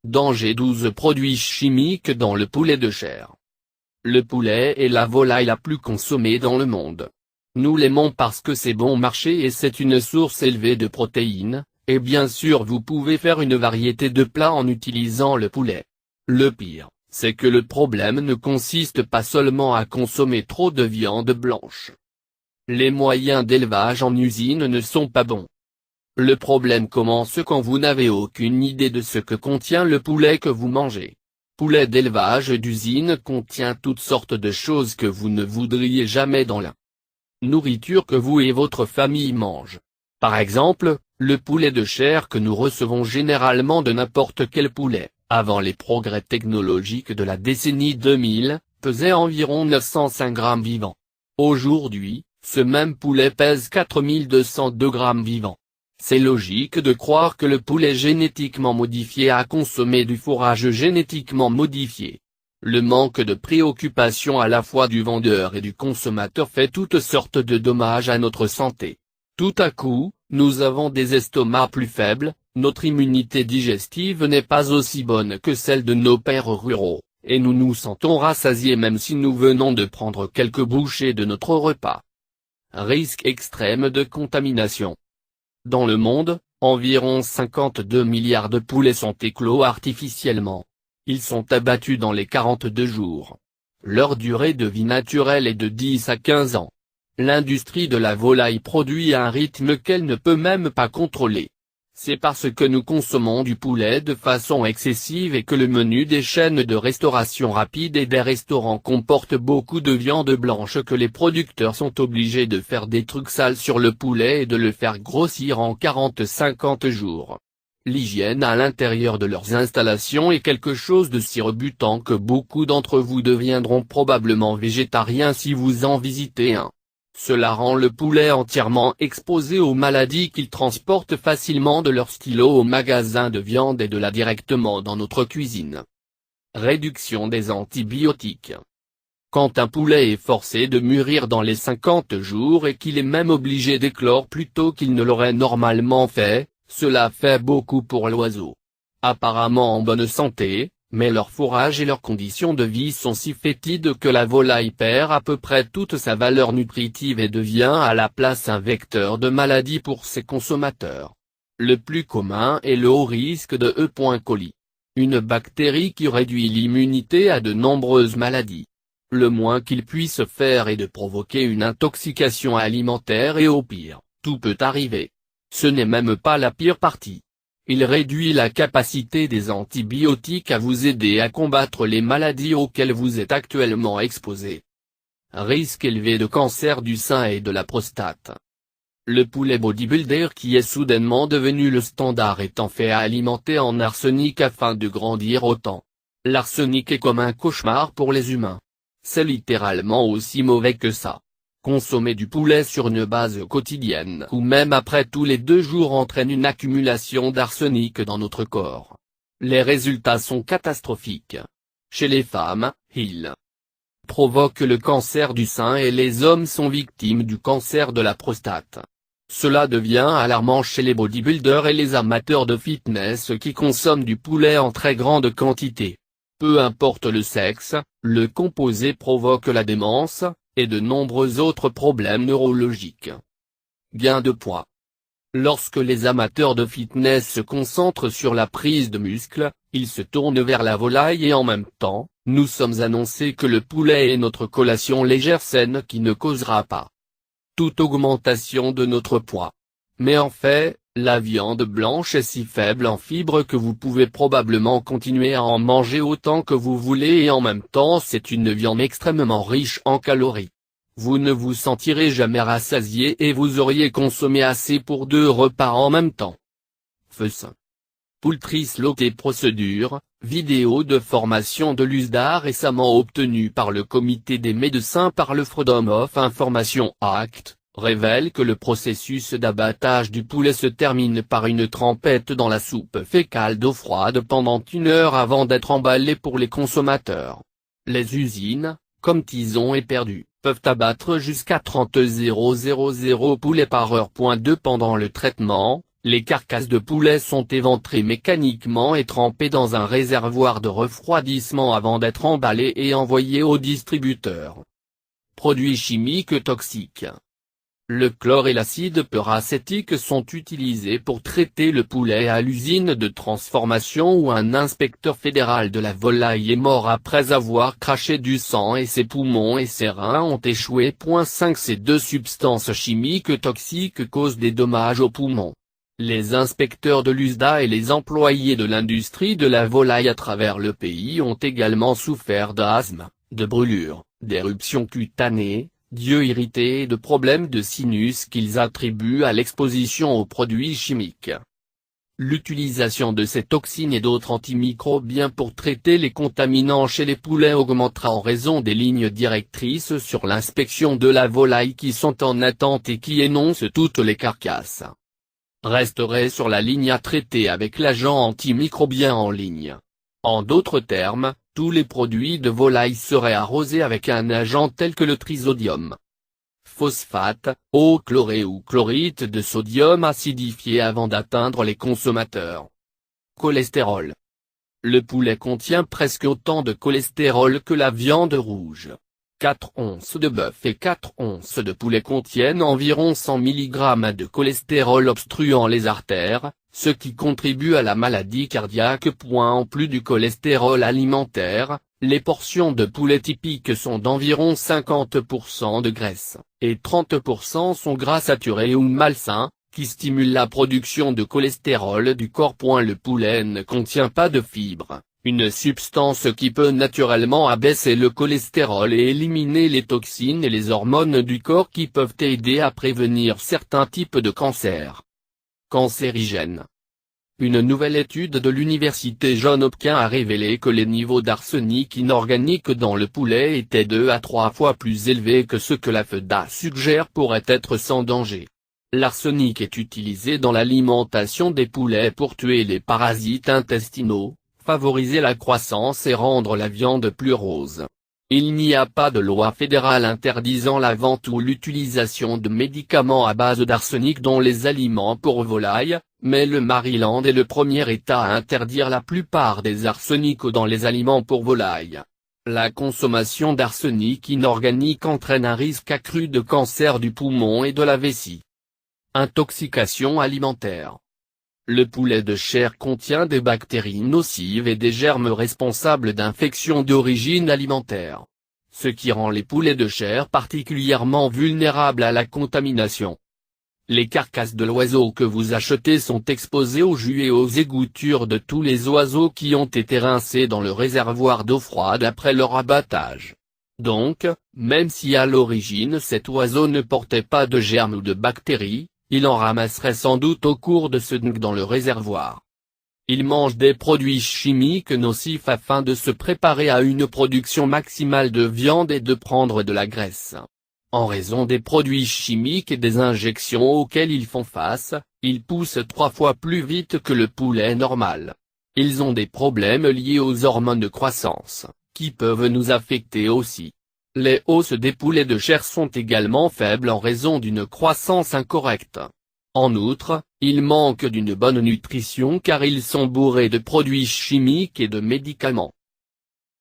Danger 12 produits chimiques dans le poulet de chair. Le poulet est la volaille la plus consommée dans le monde. Nous l'aimons parce que c'est bon marché et c'est une source élevée de protéines, et bien sûr vous pouvez faire une variété de plats en utilisant le poulet. Le pire, c'est que le problème ne consiste pas seulement à consommer trop de viande blanche. Les moyens d'élevage en usine ne sont pas bons. Le problème commence quand vous n'avez aucune idée de ce que contient le poulet que vous mangez. Poulet d'élevage d'usine contient toutes sortes de choses que vous ne voudriez jamais dans la nourriture que vous et votre famille mangent. Par exemple, le poulet de chair que nous recevons généralement de n'importe quel poulet, avant les progrès technologiques de la décennie 2000, pesait environ 905 grammes vivants. Aujourd'hui, ce même poulet pèse 4202 grammes vivants. C'est logique de croire que le poulet génétiquement modifié a consommé du fourrage génétiquement modifié. Le manque de préoccupation à la fois du vendeur et du consommateur fait toutes sortes de dommages à notre santé. Tout à coup, nous avons des estomacs plus faibles, notre immunité digestive n'est pas aussi bonne que celle de nos pères ruraux, et nous nous sentons rassasiés même si nous venons de prendre quelques bouchées de notre repas. Risque extrême de contamination. Dans le monde, environ 52 milliards de poulets sont éclos artificiellement. Ils sont abattus dans les 42 jours. Leur durée de vie naturelle est de 10 à 15 ans. L'industrie de la volaille produit à un rythme qu'elle ne peut même pas contrôler. C'est parce que nous consommons du poulet de façon excessive et que le menu des chaînes de restauration rapide et des restaurants comporte beaucoup de viande blanche que les producteurs sont obligés de faire des trucs sales sur le poulet et de le faire grossir en 40-50 jours. L'hygiène à l'intérieur de leurs installations est quelque chose de si rebutant que beaucoup d'entre vous deviendront probablement végétariens si vous en visitez un. Cela rend le poulet entièrement exposé aux maladies qu'ils transportent facilement de leur stylo au magasin de viande et de là directement dans notre cuisine. Réduction des antibiotiques. Quand un poulet est forcé de mûrir dans les 50 jours et qu'il est même obligé d'éclore plus tôt qu'il ne l'aurait normalement fait, cela fait beaucoup pour l'oiseau. Apparemment en bonne santé, mais leur fourrage et leurs conditions de vie sont si fétides que la volaille perd à peu près toute sa valeur nutritive et devient à la place un vecteur de maladie pour ses consommateurs. Le plus commun est le haut risque de E. coli. Une bactérie qui réduit l'immunité à de nombreuses maladies. Le moins qu'il puisse faire est de provoquer une intoxication alimentaire et au pire, tout peut arriver. Ce n'est même pas la pire partie. Il réduit la capacité des antibiotiques à vous aider à combattre les maladies auxquelles vous êtes actuellement exposé. Risque élevé de cancer du sein et de la prostate. Le poulet bodybuilder qui est soudainement devenu le standard étant fait alimenter en arsenic afin de grandir autant. L'arsenic est comme un cauchemar pour les humains. C'est littéralement aussi mauvais que ça. Consommer du poulet sur une base quotidienne ou même après tous les 2 jours entraîne une accumulation d'arsenic dans notre corps. Les résultats sont catastrophiques. Chez les femmes, il provoque le cancer du sein et les hommes sont victimes du cancer de la prostate. Cela devient alarmant chez les bodybuilders et les amateurs de fitness qui consomment du poulet en très grande quantité. Peu importe le sexe, le composé provoque la démence, et de nombreux autres problèmes neurologiques. Gain de poids. Lorsque les amateurs de fitness se concentrent sur la prise de muscle, ils se tournent vers la volaille et en même temps, nous sommes annoncés que le poulet est notre collation légère saine qui ne causera pas toute augmentation de notre poids. Mais en fait, la viande blanche est si faible en fibres que vous pouvez probablement continuer à en manger autant que vous voulez et en même temps c'est une viande extrêmement riche en calories. Vous ne vous sentirez jamais rassasié et vous auriez consommé assez pour 2 repas en même temps. Feu. Poultry Slaughter Procedure, vidéo de formation de l'USDA récemment obtenue par le comité des médecins par le Freedom of Information Act, révèle que le processus d'abattage du poulet se termine par une trempette dans la soupe fécale d'eau froide pendant 1 heure avant d'être emballé pour les consommateurs. Les usines, comme Tison et Perdu, peuvent abattre jusqu'à 30 000 poulets par heure. 2 Pendant le traitement, Les carcasses de poulet sont éventrées mécaniquement et trempées dans un réservoir de refroidissement avant d'être emballées et envoyées au distributeur. Produits chimiques toxiques. Le chlore et l'acide peracétique sont utilisés pour traiter le poulet à l'usine de transformation où un inspecteur fédéral de la volaille est mort après avoir craché du sang et ses poumons et ses reins ont échoué. 5 Ces deux substances chimiques toxiques causent des dommages aux poumons. Les inspecteurs de l'USDA et les employés de l'industrie de la volaille à travers le pays ont également souffert d'asthme, de brûlures, d'éruptions cutanées, d'yeux irrités et de problèmes de sinus qu'ils attribuent à l'exposition aux produits chimiques. L'utilisation de ces toxines et d'autres antimicrobiens pour traiter les contaminants chez les poulets augmentera en raison des lignes directrices sur l'inspection de la volaille qui sont en attente et qui énoncent toutes les carcasses. Resterait sur la ligne à traiter avec l'agent antimicrobien en ligne. En d'autres termes, tous les produits de volaille seraient arrosés avec un agent tel que le trisodium. Phosphate, eau chlorée ou chlorite de sodium acidifié avant d'atteindre les consommateurs. Cholestérol. Le poulet contient presque autant de cholestérol que la viande rouge. 4 onces de bœuf et 4 onces de poulet contiennent environ 100 mg de cholestérol obstruant les artères, ce qui contribue à la maladie cardiaque. En plus du cholestérol alimentaire, les portions de poulet typiques sont d'environ 50% de graisse, et 30% sont gras saturés ou malsains, qui stimulent la production de cholestérol du corps. Le poulet ne contient pas de fibres, une substance qui peut naturellement abaisser le cholestérol et éliminer les toxines et les hormones du corps qui peuvent aider à prévenir certains types de cancers. Cancérigène. Une nouvelle étude de l'université Johns Hopkins a révélé que les niveaux d'arsenic inorganique dans le poulet étaient 2 à 3 fois plus élevés que ce que la FDA suggère pourrait être sans danger. L'arsenic est utilisé dans l'alimentation des poulets pour tuer les parasites intestinaux, favoriser la croissance et rendre la viande plus rose. Il n'y a pas de loi fédérale interdisant la vente ou l'utilisation de médicaments à base d'arsenic dans les aliments pour volailles, mais le Maryland est le premier État à interdire la plupart des arsenics dans les aliments pour volailles. La consommation d'arsenic inorganique entraîne un risque accru de cancer du poumon et de la vessie. Intoxication alimentaire. Le poulet de chair contient des bactéries nocives et des germes responsables d'infections d'origine alimentaire. Ce qui rend les poulets de chair particulièrement vulnérables à la contamination. Les carcasses de l'oiseau que vous achetez sont exposées au jus et aux égouttures de tous les oiseaux qui ont été rincés dans le réservoir d'eau froide après leur abattage. Donc, même si à l'origine cet oiseau ne portait pas de germes ou de bactéries, il en ramasserait sans doute au cours de ce dunk dans le réservoir. Il mange des produits chimiques nocifs afin de se préparer à une production maximale de viande et de prendre de la graisse. En raison des produits chimiques et des injections auxquelles ils font face, ils poussent 3 fois plus vite que le poulet normal. Ils ont des problèmes liés aux hormones de croissance, qui peuvent nous affecter aussi. Les os des poulets de chair sont également faibles en raison d'une croissance incorrecte. En outre, ils manquent d'une bonne nutrition car ils sont bourrés de produits chimiques et de médicaments.